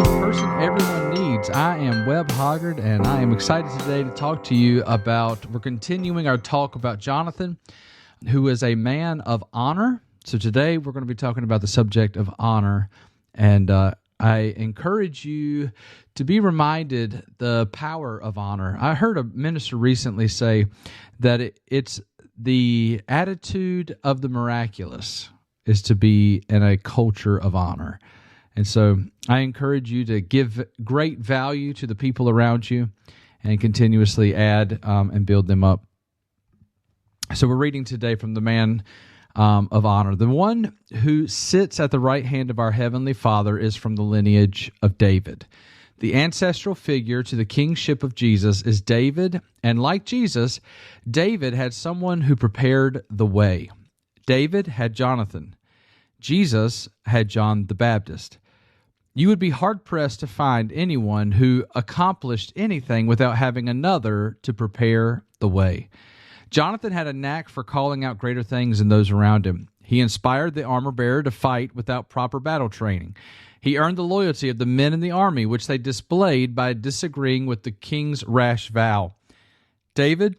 person everyone needs. I am Webb Hoggard, and I am excited today to talk to you about, we're continuing our talk about Jonathan, who is a man of honor. So today we're going to be talking about the subject of honor, and I encourage you to be reminded the power of honor. I heard a minister recently say that it's the attitude of the miraculous is to be in a culture of honor. And so I encourage you to give great value to the people around you and continuously add and build them up. So we're reading today from the man of honor. The one who sits at the right hand of our Heavenly Father is from the lineage of David. The ancestral figure to the kingship of Jesus is David, and like Jesus, David had someone who prepared the way. David had Jonathan. Jesus had John the Baptist. You would be hard-pressed to find anyone who accomplished anything without having another to prepare the way. Jonathan had a knack for calling out greater things in those around him. He inspired the armor-bearer to fight without proper battle training. He earned the loyalty of the men in the army, which they displayed by disagreeing with the king's rash vow. David,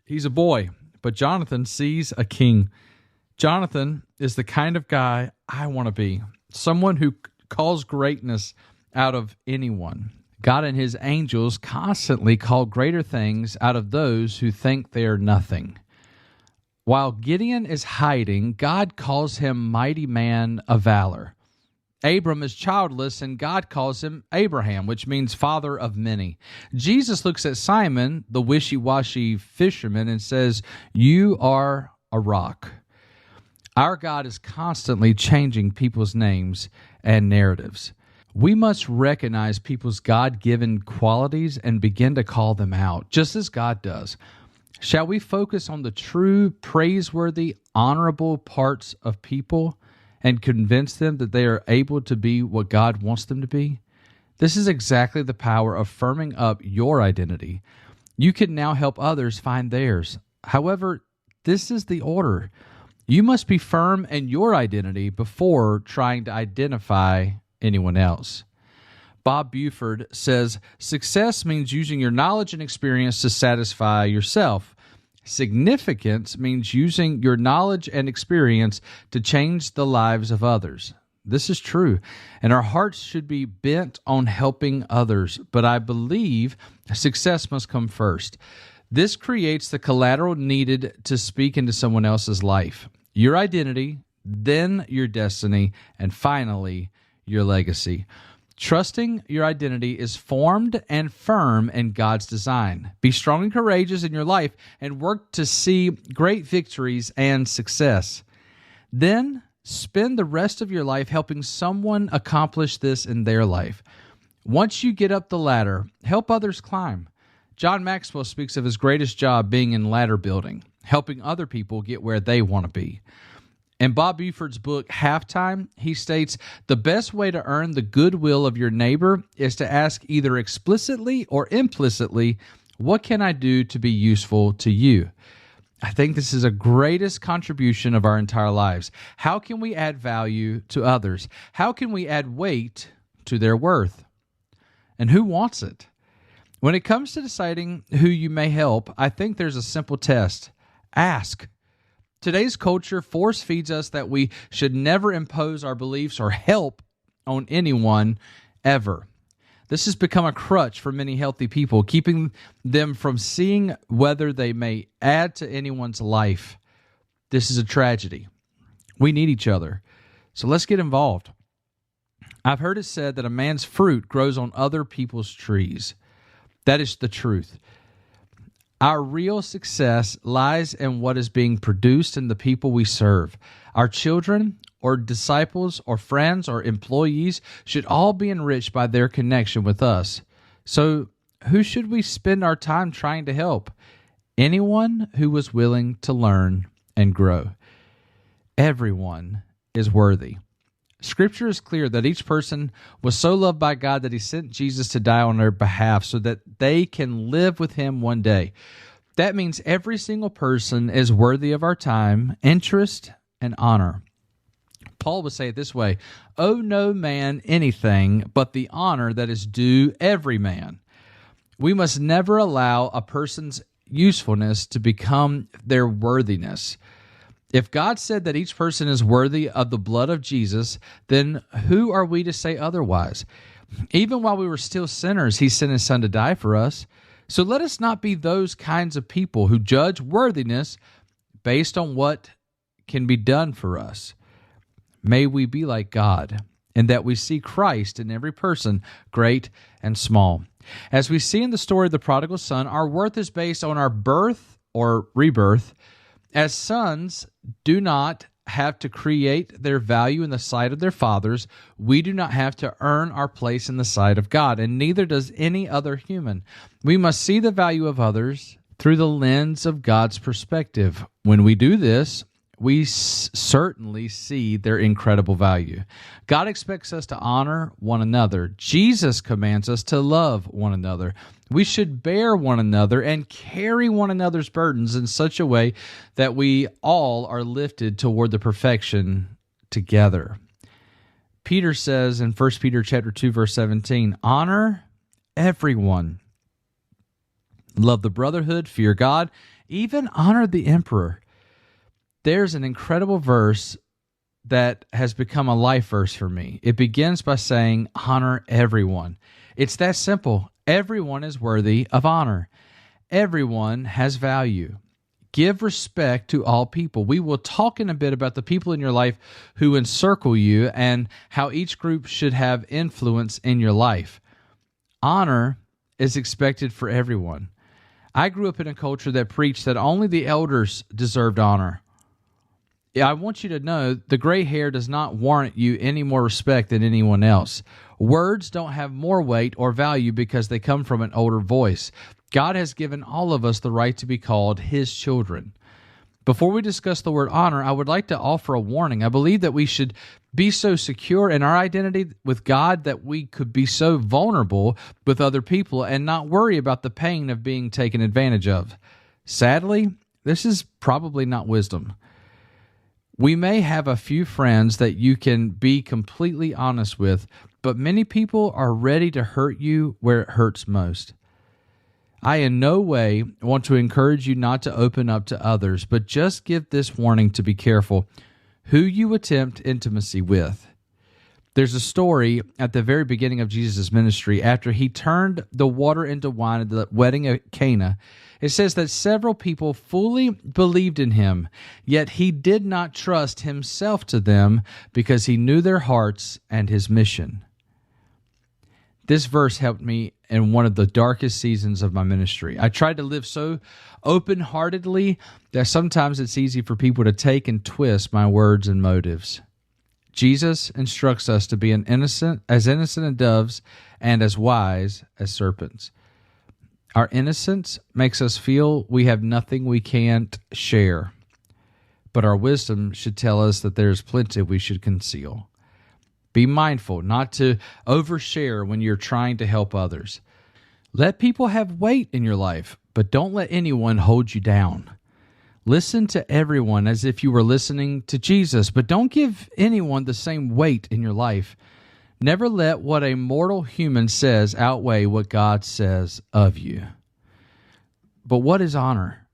he's a boy, but Jonathan sees a king. Jonathan is the kind of guy I want to be, someone who calls greatness out of anyone. God and his angels constantly call greater things out of those who think they are nothing. While Gideon is hiding, God calls him mighty man of valor. Abram is childless, and God calls him Abraham, which means father of many. Jesus looks at Simon, the wishy-washy fisherman, and says, "You are a rock." Our God is constantly changing people's names and narratives. We must recognize people's God-given qualities and begin to call them out, just as God does. Shall we focus on the true, praiseworthy, honorable parts of people and convince them that they are able to be what God wants them to be? This is exactly the power of firming up your identity. You can now help others find theirs. However, this is the order. You must be firm in your identity before trying to identify anyone else. Bob Buford says, "Success means using your knowledge and experience to satisfy yourself. Significance means using your knowledge and experience to change the lives of others." This is true, and our hearts should be bent on helping others, but I believe success must come first. This creates the collateral needed to speak into someone else's life. Your identity, then your destiny, and finally, your legacy. Trusting your identity is formed and firm in God's design. Be strong and courageous in your life and work to see great victories and success. Then spend the rest of your life helping someone accomplish this in their life. Once you get up the ladder, help others climb. John Maxwell speaks of his greatest job being in ladder building, helping other people get where they want to be. In Bob Buford's book, Halftime, he states, "The best way to earn the goodwill of your neighbor is to ask either explicitly or implicitly, 'What can I do to be useful to you?'" I think this is the greatest contribution of our entire lives. How can we add value to others? How can we add weight to their worth? And who wants it? When it comes to deciding who you may help, I think there's a simple test. Ask. Today's culture force feeds us that we should never impose our beliefs or help on anyone ever. This has become a crutch for many healthy people, keeping them from seeing whether they may add to anyone's life. This is a tragedy. We need each other, so let's get involved. I've heard it said that a man's fruit grows on other people's trees. That is the truth. Our real success lies in what is being produced in the people we serve. Our children or disciples or friends or employees should all be enriched by their connection with us. So who should we spend our time trying to help? Anyone who was willing to learn and grow. Everyone is worthy. Scripture is clear that each person was so loved by God that he sent Jesus to die on their behalf so that they can live with him one day. That means every single person is worthy of our time, interest, and honor. Paul would say it this way, owe no man anything but the honor that is due every man. We must never allow a person's usefulness to become their worthiness. If God said that each person is worthy of the blood of Jesus, then who are we to say otherwise? Even while we were still sinners, he sent his son to die for us. So let us not be those kinds of people who judge worthiness based on what can be done for us. May we be like God, in that we see Christ in every person, great and small. As we see in the story of the prodigal son, our worth is based on our birth or rebirth. As sons do not have to create their value in the sight of their fathers, we do not have to earn our place in the sight of God, and neither does any other human. We must see the value of others through the lens of God's perspective. When we do this, we certainly see their incredible value. God expects us to honor one another. Jesus commands us to love one another. We should bear one another and carry one another's burdens in such a way that we all are lifted toward the perfection together. Peter says in 1 Peter chapter 2, verse 17, honor everyone. Love the brotherhood, fear God, even honor the emperor. There's an incredible verse that has become a life verse for me. It begins by saying, honor everyone. It's that simple. Everyone is worthy of honor. Everyone has value. Give respect to all people. We will talk in a bit about the people in your life who encircle you and how each group should have influence in your life. Honor is expected for everyone. I grew up in a culture that preached that only the elders deserved honor. I want you to know the gray hair does not warrant you any more respect than anyone else. Words don't have more weight or value because they come from an older voice. God has given all of us the right to be called His children. Before we discuss the word honor, I would like to offer a warning. I believe that we should be so secure in our identity with God that we could be so vulnerable with other people and not worry about the pain of being taken advantage of. Sadly, this is probably not wisdom. We may have a few friends that you can be completely honest with, but many people are ready to hurt you where it hurts most. I in no way want to encourage you not to open up to others, but just give this warning to be careful who you attempt intimacy with. There's a story at the very beginning of Jesus' ministry after he turned the water into wine at the wedding at Cana. It says that several people fully believed in him, yet he did not trust himself to them because he knew their hearts and his mission. This verse helped me in one of the darkest seasons of my ministry. I tried to live so open-heartedly that sometimes it's easy for people to take and twist my words and motives. Jesus instructs us to be innocent as doves and as wise as serpents. Our innocence makes us feel we have nothing we can't share, but our wisdom should tell us that there's plenty we should conceal. Be mindful not to overshare when you're trying to help others. Let people have weight in your life, but don't let anyone hold you down. Listen to everyone as if you were listening to Jesus, but don't give anyone the same weight in your life. Never let what a mortal human says outweigh what God says of you. But what is honor?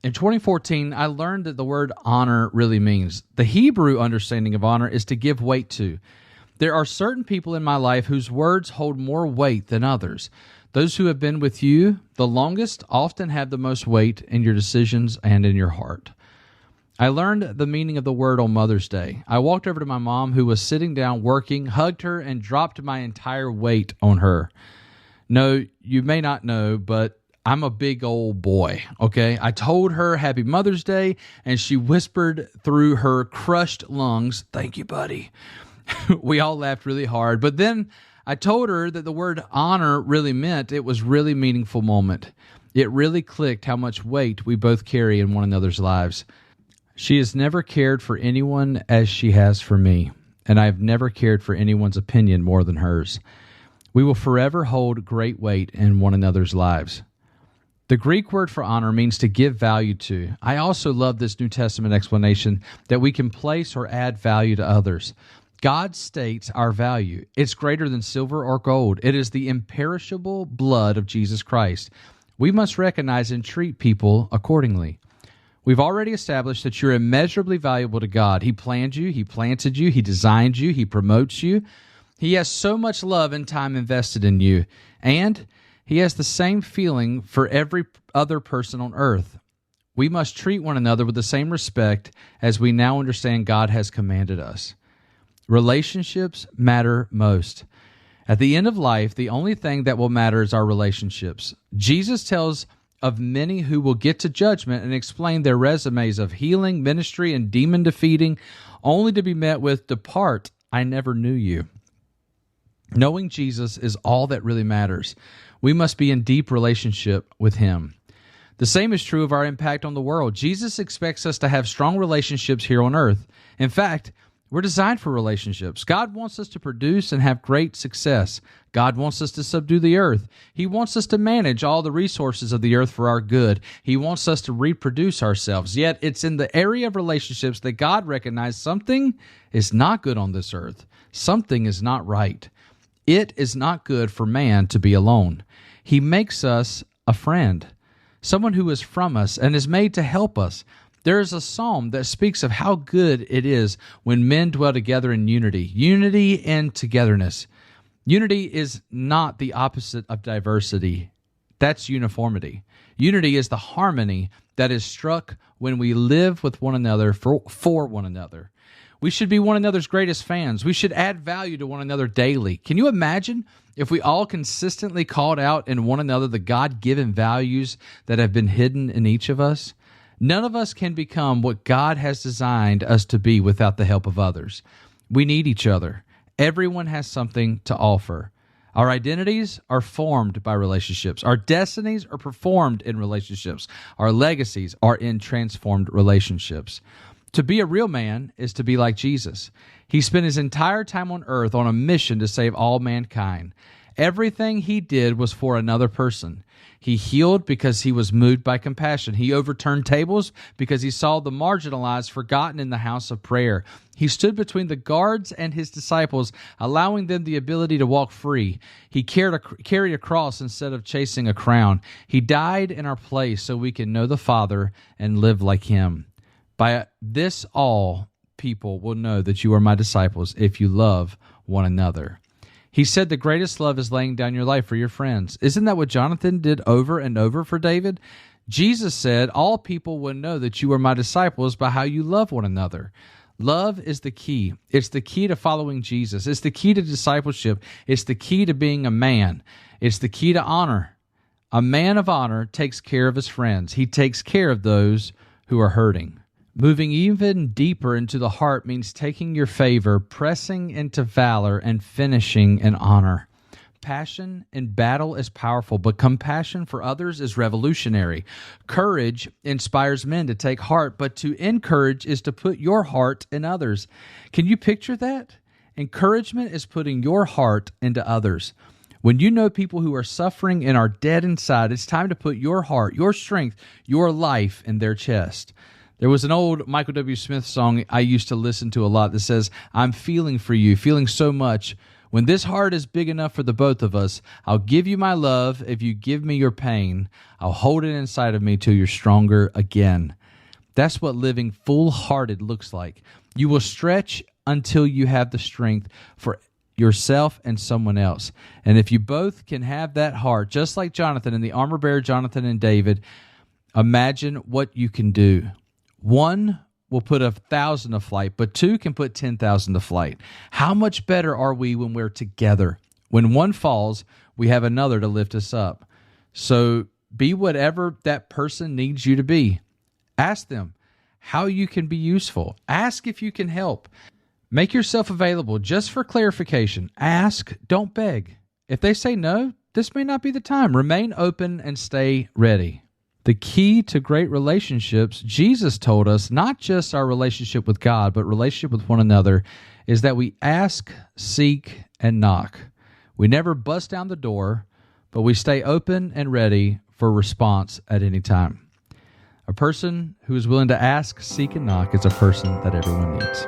In 2014, I learned that the word honor really means. The Hebrew understanding of honor is to give weight to. There are certain people in my life whose words hold more weight than others. Those who have been with you the longest often have the most weight in your decisions and in your heart. I learned the meaning of the word on Mother's Day. I walked over to my mom who was sitting down working, hugged her, and dropped my entire weight on her. No, you may not know, but I'm a big old boy, okay? I told her Happy Mother's Day, and she whispered through her crushed lungs, "Thank you, buddy." We all laughed really hard, but then I told her that the word honor really meant it was a really meaningful moment. It really clicked how much weight we both carry in one another's lives. She has never cared for anyone as she has for me, and I have never cared for anyone's opinion more than hers. We will forever hold great weight in one another's lives. The Greek word for honor means to give value to. I also love this New Testament explanation that we can place or add value to others. God states our value. It's greater than silver or gold. It is the imperishable blood of Jesus Christ. We must recognize and treat people accordingly. We've already established that you're immeasurably valuable to God. He planned you, He planted you, He designed you, He promotes you. He has so much love and time invested in you, and He has the same feeling for every other person on earth. We must treat one another with the same respect as we now understand God has commanded us. Relationships matter most. At the end of life, the only thing that will matter is our relationships. Jesus tells of many who will get to judgment and explain their resumes of healing, ministry, and demon defeating, only to be met with, "Depart, I never knew you." Knowing Jesus is all that really matters. We must be in deep relationship with Him. The same is true of our impact on the world. Jesus expects us to have strong relationships here on earth. In fact, we're designed for relationships. God wants us to produce and have great success. God wants us to subdue the earth. He wants us to manage all the resources of the earth for our good. He wants us to reproduce ourselves. Yet it's in the area of relationships that God recognizes something is not good on this earth. Something is not right. It is not good for man to be alone. He makes us a friend, someone who is from us and is made to help us. There is a psalm that speaks of how good it is when men dwell together in unity and togetherness. Unity is not the opposite of diversity. That's uniformity. Unity is the harmony that is struck when we live with one another for one another. We should be one another's greatest fans. We should add value to one another daily. Can you imagine if we all consistently called out in one another the God-given values that have been hidden in each of us? None of us can become what God has designed us to be without the help of others. We need each other. Everyone has something to offer. Our identities are formed by relationships. Our destinies are performed in relationships. Our legacies are in transformed relationships. To be a real man is to be like Jesus. He spent his entire time on earth on a mission to save all mankind. Everything he did was for another person. He healed because he was moved by compassion. He overturned tables because he saw the marginalized forgotten in the house of prayer. He stood between the guards and his disciples, allowing them the ability to walk free. He carried a cross instead of chasing a crown. He died in our place so we can know the Father and live like him. By this all people will know that you are my disciples if you love one another. He said the greatest love is laying down your life for your friends. Isn't that what Jonathan did over and over for David? Jesus said, all people will know that you are my disciples by how you love one another. Love is the key. It's the key to following Jesus. It's the key to discipleship. It's the key to being a man. It's the key to honor. A man of honor takes care of his friends. He takes care of those who are hurting. Moving even deeper into the heart means taking your favor, pressing into valor, and finishing in honor. Passion in battle is powerful, but compassion for others is revolutionary. Courage inspires men to take heart, but to encourage is to put your heart in others. Can you picture that? Encouragement is putting your heart into others. When you know people who are suffering and are dead inside, it's time to put your heart, your strength, your life in their chest. There was an old Michael W. Smith song I used to listen to a lot that says, I'm feeling for you, feeling so much. When this heart is big enough for the both of us, I'll give you my love if you give me your pain. I'll hold it inside of me till you're stronger again. That's what living full-hearted looks like. You will stretch until you have the strength for yourself and someone else. And if you both can have that heart, just like Jonathan and the armor bearer Jonathan and David, imagine what you can do. One will put 1,000 to flight, but two can put 10,000 to flight. How much better are we when we're together? When one falls, we have another to lift us up. So be whatever that person needs you to be. Ask them how you can be useful. Ask if you can help. Make yourself available just for clarification. Ask, don't beg. If they say no, this may not be the time. Remain open and stay ready. The key to great relationships, Jesus told us, not just our relationship with God, but relationship with one another, is that we ask, seek, and knock. We never bust down the door, but we stay open and ready for a response at any time. A person who is willing to ask, seek, and knock is a person that everyone needs.